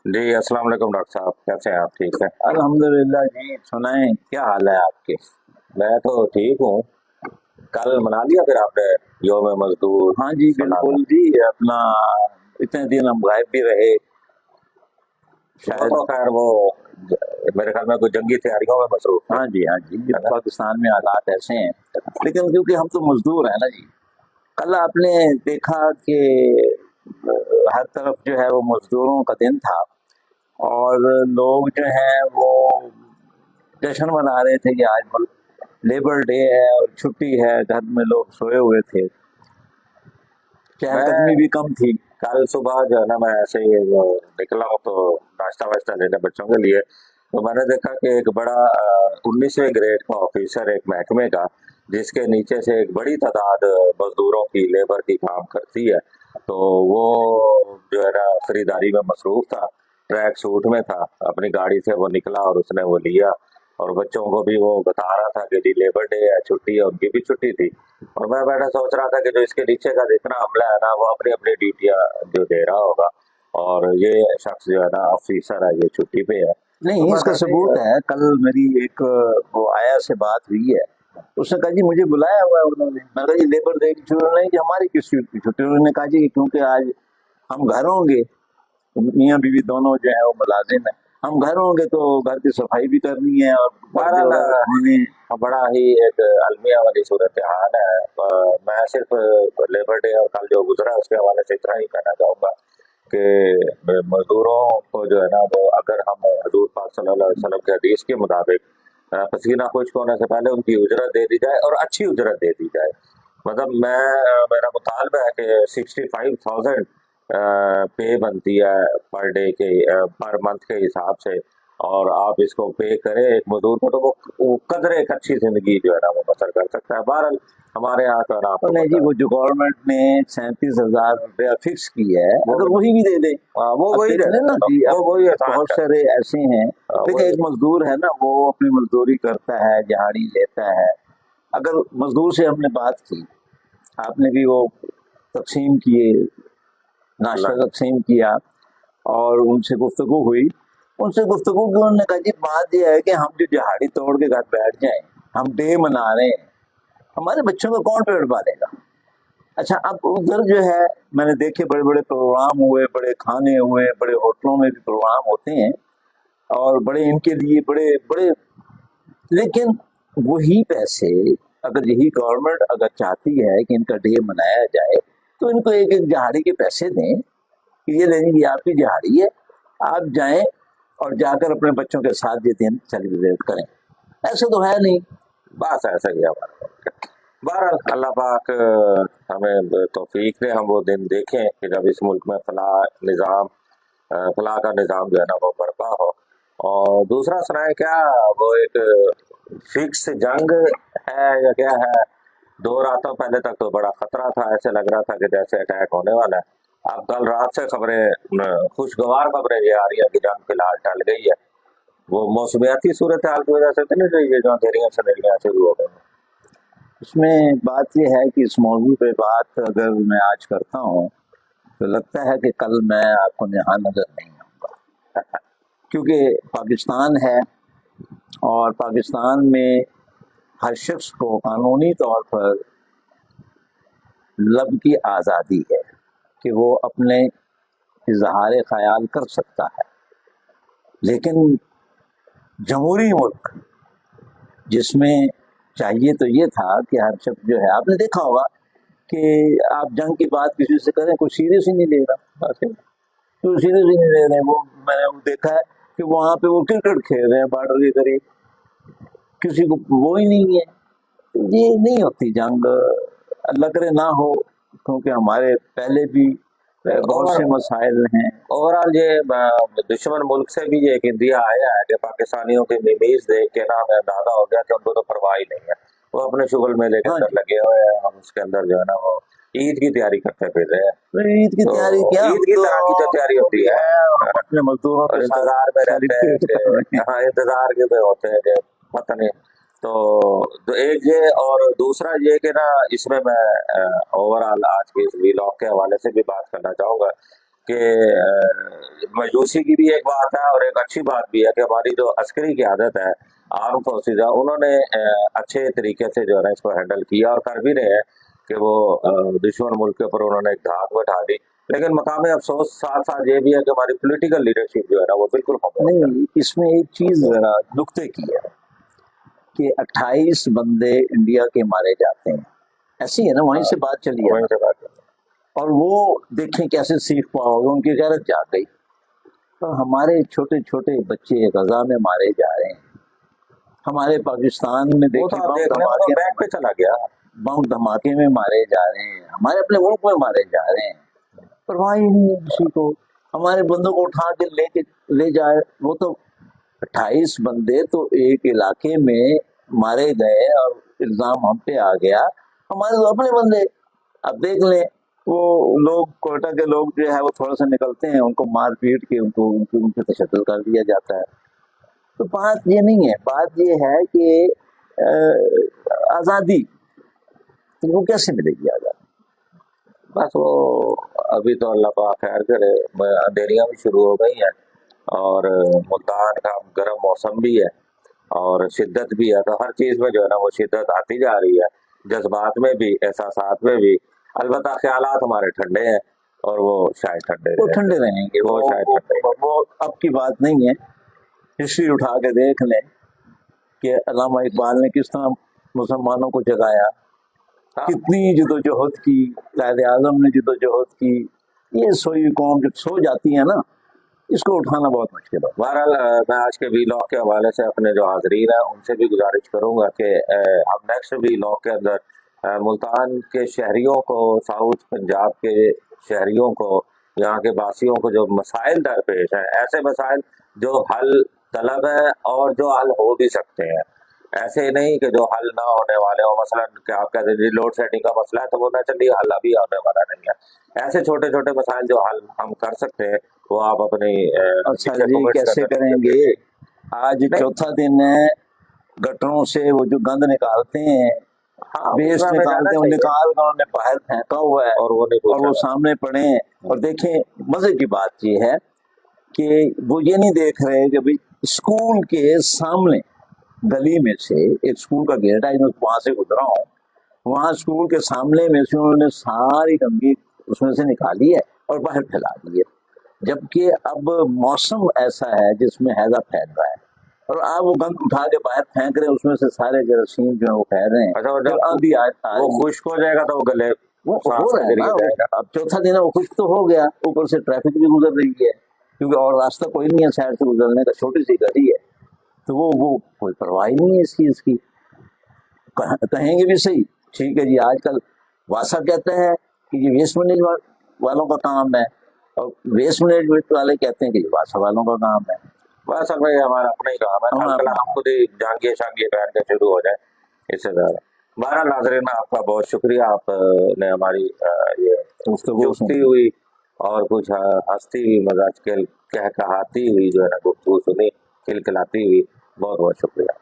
जी अस्सलाम वालेकुम डॉक्टर साहब, कैसे हैं आप? ठीक है। अल्हम्दुलिल्लाह जी। सुनाएं, क्या हाल है आपके? मैं तो ठीक हूँ। कल मना लिया फिर आपने योम मजदूर हाँ जी, मनाना? बिल्कुल जी। अपना इतने दिन हम गायब भी रहे वो शायद। तो खैर वो मेरे ख्याल में कोई जंगी तैयारियों में मसरूफ थे, हाँ जी, हाँ जी, है ना? पाकिस्तान में हालात ऐसे हैं। लेकिन क्योंकि हम तो मजदूर हैं ना जी। कल आपने देखा कि हर तरफ जो है वो मजदूरों का दिन था, और लोग जो हैं वो जश्न मना रहे थे कि आज लेबर डे है और छुट्टी है। घर में लोग सोए हुए थे, चहलकदमी मैं भी कम थी। कल सुबह जो है ना, मैं ऐसे ही वो निकला हूँ तो नाश्ता वाश्ता लेने बच्चों के लिए, तो मैंने देखा कि एक बड़ा 19वें ग्रेड का ऑफिसर एक महकमे का, जिसके नीचे से एक बड़ी तादाद मजदूरों की लेबर की काम करती है, तो वो जो है ना खरीदारी में मसरूफ था। ट्रैक सूट में था, अपनी गाड़ी से वो निकला और उसने वो लिया, और बच्चों को भी वो बता रहा था कि जी लेबर डे है, छुट्टी है। उनकी भी छुट्टी थी। और मैं बैठा सोच रहा था कि जो इसके नीचे का जितना अमला है ना, वो अपनी अपनी ड्यूटियां जो दे रहा होगा, और ये शख्स जो है ना ऑफिसर है, ये छुट्टी पे है। तो नहीं, बस इसका ऐसे ही सबूत है। कल मेरी एक वो आया से बात हुई है। उसने कहा जी मुझे बुलाया हुआ है उन्होंने। मैं कहा जी लेबर डे की छुट्टी नहीं जी, हमारी किस चीज की छुट्टी? उन्होंने कहा जी क्योंकि आज हम घर होंगे। मियाँ बीवी दोनों जो है वो मुलाजिम है। हम घर होंगे तो घर की सफाई भी करनी है और पर्दे बहरहाल वगैरह धोने हैं। बड़ा ही एक अलमिया वाली सूरत हाल है। मैं सिर्फ लेबर डे और कल जो गुजरा उसके हवाले से इतना ही कहना चाहूंगा कि मजदूरों को जो है ना, वो अगर हम हजूर पाक सल्लल्लाहु अलैहि वसल्लम के हदीस के मुताबिक पसीना खुश्क होने से पहले उनकी उजरत दे दी जाए, और अच्छी उजरत दे दी जाए। मतलब मेरा मुतालबा है कि 65,000 पे बनती है पर डे के, पर मंथ के हिसाब से, और आप इसको पे करें एक मजदूर को, तो वो कदर एक अच्छी जिंदगी जो है ना वो बसर कर सकता है। बहरहाल हमारे यहाँ का ना तो आपको नहीं जी, पता है। वो जो गवर्नमेंट ने 37,000 रुपया फिक्स की है, वो अगर वही भी दे दे। वो अब वही देख दे लें ना देना, जी, वो अब वही आसान बहुत कर सारे ऐसे हैं। देखिए, वही। एक मजदूर है ना, वो अपनी मजदूरी करता है, दिहाड़ी लेता है। अगर मजदूर से हमने बात की, आपने भी वो तकसीम किए, नाश्ता अल्लाह तकसीम किया, और उनसे गुफ्तगू हुई। उनसे गुफ्तगू की, उन्होंने कहा जी बात यह है कि हम जो दिहाड़ी तोड़ के घर बैठ जाएं, हम डे मना रहे हैं, हमारे बच्चों का कौन पेट पालेगा? अच्छा, अब उधर जो है मैंने देखे बड़े बड़े प्रोग्राम हुए, बड़े खाने हुए, बड़े होटलों में भी प्रोग्राम होते हैं, और बड़े इनके लिए बड़े बड़े। लेकिन वही पैसे, अगर यही गवर्नमेंट अगर चाहती है कि इनका डे मनाया जाए, तो इनको एक एक दिहाड़ी के पैसे दें कि ये लेनी, ये आपकी दिहाड़ी है, आप जाएं और जाकर अपने बच्चों के साथ ये दिन सेलिब्रेट करें। ऐसा तो है नहीं। बस ऐसा ही है हमारा। बहरहाल अल्लाह पाक हमें तौफीक दे, हम वो दिन देखें कि जब इस मुल्क में फलाह का निज़ाम जो है ना वो बर्पा हो। और दूसरा सुनाए क्या, वो एक फिक्स जंग है या क्या है? 2 रातों पहले तक तो बड़ा खतरा था, ऐसे लग रहा था कि जैसे अटैक होने वाला है। अब कल रात से खबरें, खुशगवार खबरें ये आ रही है कि जंग फिलहाल टल गई है। वो मौसमियाती सूरत हाल की वजह से तो नहीं, जो ये जो अंधेरियां सनेरियां शुरू हो गई। इसमें बात यह है कि इस मौजू पे बात अगर मैं आज करता हूँ, तो लगता है कि कल मैं आपको यहाँ नजर नहीं आऊंगा। क्योंकि पाकिस्तान है, और पाकिस्तान में हर शख्स को कानूनी तौर पर लब की आज़ादी है कि वो अपने इजहार ख्याल कर सकता है। लेकिन जमहूरी मुल्क, जिसमें चाहिए तो ये था कि हर शख्स जो है, आपने देखा होगा कि आप जंग की बात किसी से करें, कोई सीरियस ही नहीं ले रहा। तो सीरियस ही नहीं ले रहे। वो मैंने वो देखा है कि वहां पे वो क्रिकेट खेल रहे हैं बॉर्डर के करीब, किसी को वो ही नहीं है। तो ये नहीं होती जंग, अल्लाह करे ना हो, क्योंकि हमारे पहले भी बहुत ओवर से मसाइल हैं। ओवरऑल ये दुश्मन मुल्क से भी ये एक इंदिया आया है कि पाकिस्तानियों के मीमीज देख के ना हमें अंदाजा हो गया कि उनको तो परवाह ही नहीं है। वो अपने शुगल मेले के हाँ अंदर जी, लगे हुए हैं, हम उसके अंदर जो है ना वो ईद की तैयारी करते फिर रहे हैं। तो ईद की तो तैयारी क्या, ईद हम की तो तरह की जो तैयारी जो होती भी है, है हम अपने मजदूरों के और साथ इंतजार में रहते हैं सेलिब्रेट कि कर रहे हैं। हाँ, इंतजार के में होते हैं कि पता नहीं। तो एक ये, और दूसरा ये कि ना, इसमें मैं ओवरऑल आज के इस व्लॉग के हवाले से भी बात करना चाहूंगा کہ مایوسی کی بھی ایک بات ہے اور ایک اچھی بات بھی ہے کہ ہماری جو عسکری قیادت ہے، آرم فورسز ہے، انہوں نے اچھے طریقے سے جو ہے نا اس کو ہینڈل کیا اور کر بھی رہے ہیں کہ وہ دشمن ملک کے اوپر انہوں نے ایک دھاک بٹھا دی. لیکن مقام افسوس ساتھ ساتھ یہ بھی ہے کہ ہماری پولیٹیکل لیڈرشپ جو ہے نا وہ بالکل خاموش ہے. نہیں، اس میں ایک چیز ذرا نقطے کی ہے کہ 28 بندے انڈیا کے مارے جاتے ہیں، ایسی ہے نا، وہیں سے بات چلی ہے وہیں نا. سے بات ہے. اور وہ دیکھیں کیسے سیکھ پاؤ گے، ان کی غیرت جاگ گئی. تو ہمارے چھوٹے چھوٹے بچے غزہ میں مارے جا رہے ہیں، ہمارے پاکستان میں وہ تو دیکھیں آپ بم دیکھ لیں وہ دھماکے بیک پہ چلا گیا. بم دھماکے میں مارے جا رہے ہیں، ہمارے اپنے ملک میں مارے جا رہے ہیں، پرواہ ہی نہیں ہے کسی کو. ہمارے بندوں کو اٹھا کے لے جائے. وہ تو 28 بندے تو ایک علاقے میں مارے گئے اور الزام ہم پہ آ گیا، ہمارے تو اپنے بندے. اب دیکھ لیں وہ لوگ کوئٹہ کے لوگ جو ہے وہ تھوڑا سا نکلتے ہیں، ان کو مار پیٹ کے ان کو تشدد کر دیا جاتا ہے. تو بات یہ نہیں ہے، بات یہ ہے کہ آزادی وہ کیسے ملے گی آزادی؟ بس وہ ابھی تو اللہ پاک خیر کرے، اندھیریاں بھی شروع ہو گئی ہیں اور ملتان کا گرم موسم بھی ہے اور شدت بھی ہے. تو ہر چیز میں جو ہے نا وہ شدت آتی جا رہی ہے، جذبات میں بھی، احساسات میں بھی. البتہ خیالات ہمارے ٹھنڈے ہیں اور وہ شاید ٹھنڈے وہ رہیں. ٹھنڈے رہیں گے، وہ شاید ٹھنڈے رہیں. وہ اب کی بات نہیں ہے. ہسٹری اٹھا کے دیکھ لیں کہ علامہ اقبال نے کس طرح مسلمانوں کو جگایا، کتنی جدوجہد کی، قائد اعظم نے جدوجہد کی. یہ سوئی قوم جب سو جاتی ہے نا، اس کو اٹھانا بہت مشکل ہے. بہرحال میں آج کے وی لاگ کے حوالے سے اپنے جو حاضرین ہیں ان سے بھی گزارش کروں گا کہ ہم نیکسٹ وی لاگ کے اندر ملتان کے شہریوں کو، ساؤتھ پنجاب کے شہریوں کو، یہاں کے باسیوں کو جو مسائل درپیش ہیں، ایسے مسائل جو حل طلب ہیں اور جو حل ہو بھی سکتے ہیں، ایسے نہیں کہ جو حل نہ ہونے والے ہوں. مثلا کہ آپ کہتے ہیں لوڈ سیٹنگ کا مسئلہ ہے تو وہ نہ چلیے حل ابھی ہونے والا نہیں ہے. ایسے چھوٹے چھوٹے مسائل جو حل ہم کر سکتے ہیں وہ آپ اپنی اچھا جی کیسے کریں گے؟ آج چوتھا دن ہے، گٹروں سے وہ جو گند نکالتے ہیں، ویسٹ نکالتے ہیں، وہ نکال کر انہوں نے باہر پھینکا ہوا ہے اور وہ نہیں اور وہ سامنے پڑے ہیں. اور دیکھیں مزے کی بات یہ ہے کہ وہ یہ نہیں دیکھ رہے کہ اسکول کے سامنے گلی میں سے ایک اسکول کا گیٹ ہے، میں وہاں سے گزرا ہوں، وہاں اسکول کے سامنے میں سے انہوں نے ساری گندگی اس میں سے نکالی ہے اور باہر پھیلا دی ہے. جبکہ اب موسم ایسا ہے جس میں ہیضہ پھیل رہا ہے اور آپ وہ گند اٹھا کے باہر پھینک رہے ہیں، اس میں سے سارے جراثیم جو ہیں وہ پھیل رہے ہیں. پھر آندھی وہ خشک ہو جائے گا تو وہ گلے وہ ہو رہا ہے نا. اب چوتھا دن ہے، وہ خشک تو ہو گیا، اوپر سے ٹریفک بھی گزر رہی ہے کیونکہ اور راستہ کوئی نہیں ہے سائڈ سے گزرنے کا، چھوٹی سی گلی ہے. تو وہ کوئی پرواہ نہیں ہے اس چیز کی. کہیں گے بھی صحیح، ٹھیک ہے جی. آج کل واسا کہتا ہے کہ یہ ویسٹ مینجمنٹ والوں کا کام ہے اور ویسٹ مینجمنٹ والے کہتے ہیں کہ یہ واسا والوں کا کام ہے. بس اب ہمارا اپنا ہی کام ہے، کل ہم خود ہی جانگیے شانگیے پہن کے شروع ہو جائے اس سے زیادہ. بہرحال ناظرین آپ کا بہت شکریہ، آپ نے ہماری یہ چستی ہوئی اور کچھ ہستی ہوئی مزاج کے کہکہاتی ہوئی جو ہے نا گفتگو سنی، کھلکھلاتی ہوئی. بہت بہت شکریہ.